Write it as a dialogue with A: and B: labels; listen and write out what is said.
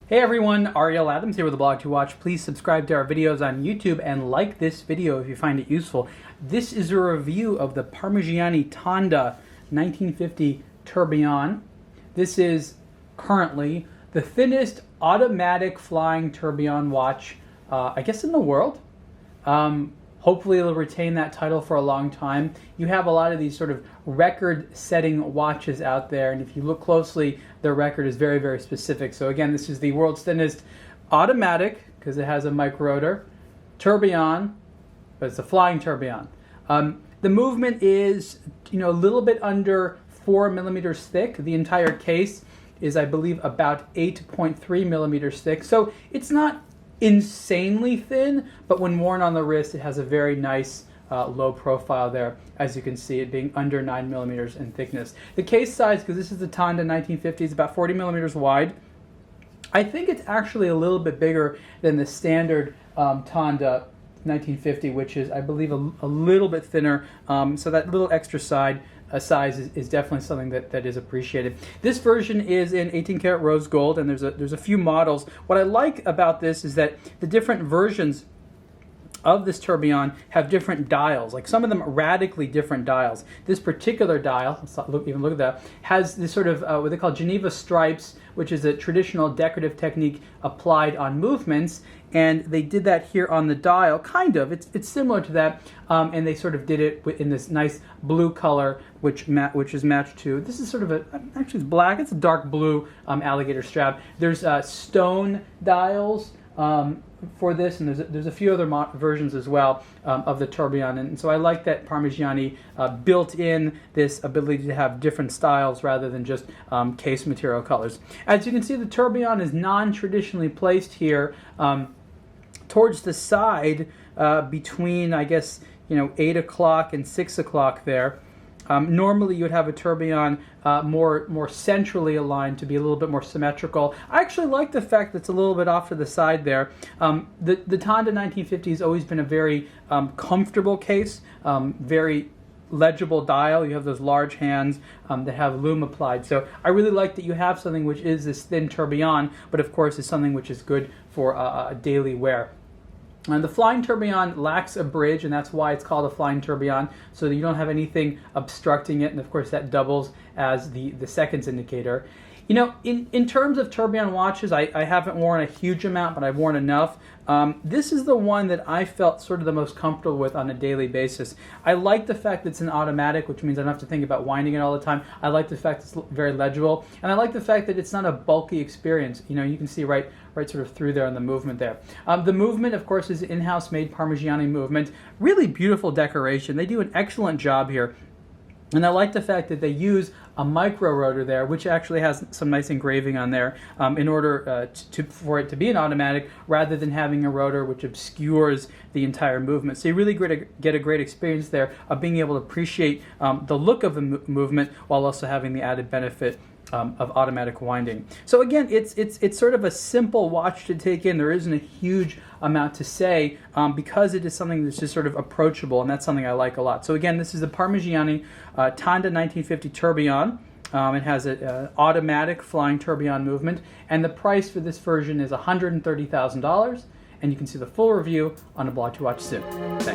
A: Hey everyone, Ariel Adams here with the Blog to Watch. Please subscribe to our videos on YouTube and like this video if you find it useful. This is a review of the Parmigiani Tanda 1950 Tourbillon. This is currently the thinnest automatic flying tourbillon watch, I guess in the world. Hopefully it'll retain that title for a long time. You have a lot of these sort of record-setting watches out there, and if you look closely, their record is very, very specific. So again, this is the world's thinnest automatic, because it has a micro-rotor, tourbillon, but it's a flying tourbillon. The movement is, a little bit under 4 millimeters thick. The entire case is, I believe, about 8.3 millimeters thick. So it's not insanely thin, but when worn on the wrist, it has a very nice low profile there, as you can see, it being under 9 millimeters in thickness. The case size, because this is the Tanda 1950, is about 40 millimeters wide. I think it's actually a little bit bigger than the standard Tanda 1950, which is, I believe, a little bit thinner. So that little extra size is definitely something that is appreciated. This version is in 18 karat rose gold, and there's a few models. What I like about this is that the different versions of this tourbillon have different dials, like some of them radically different dials. This particular dial, let's even look at that, has this sort of what they call Geneva stripes, which is a traditional decorative technique applied on movements, and they did that here on the dial, kind of. It's similar to that, and they sort of did it in this nice blue color, which is matched to, this is sort of actually it's black, it's a dark blue alligator strap. There's stone dials for this, and there's a few other versions as well of the tourbillon, and so I like that Parmigiani built in this ability to have different styles rather than just case material colors. As you can see, the tourbillon is non-traditionally placed here towards the side between, I guess, 8 o'clock and 6 o'clock there. Normally you would have a tourbillon more centrally aligned to be a little bit more symmetrical. I actually like the fact that it's a little bit off to the side there. The Tanda 1950 has always been a very comfortable case, very legible dial. You have those large hands that have lume applied. So I really like that you have something which is this thin tourbillon, but of course is something which is good for daily wear. And the flying tourbillon lacks a bridge, and that's why it's called a flying tourbillon, so that you don't have anything obstructing it, and of course that doubles as the seconds indicator. In terms of tourbillon watches, I haven't worn a huge amount, but I've worn enough. This is the one that I felt sort of the most comfortable with on a daily basis. I like the fact that it's an automatic, which means I don't have to think about winding it all the time. I like the fact it's very legible, and I like the fact that it's not a bulky experience. You can see right sort of through there on the movement there. The movement, of course, is in-house made Parmigiani movement. Really beautiful decoration. They do an excellent job here. And I like the fact that they use a micro rotor there, which actually has some nice engraving on there in order for it to be an automatic, rather than having a rotor which obscures the entire movement. So you really get a great experience there of being able to appreciate the look of the movement while also having the added benefit of automatic winding. So again, it's sort of a simple watch to take in. There isn't a huge amount to say because it is something that's just sort of approachable, and that's something I like a lot. So again, this is the Parmigiani Tanda 1950 Tourbillon. It has an automatic flying tourbillon movement, and the price for this version is $130,000, and you can see the full review on a Blog to Watch soon. Thanks.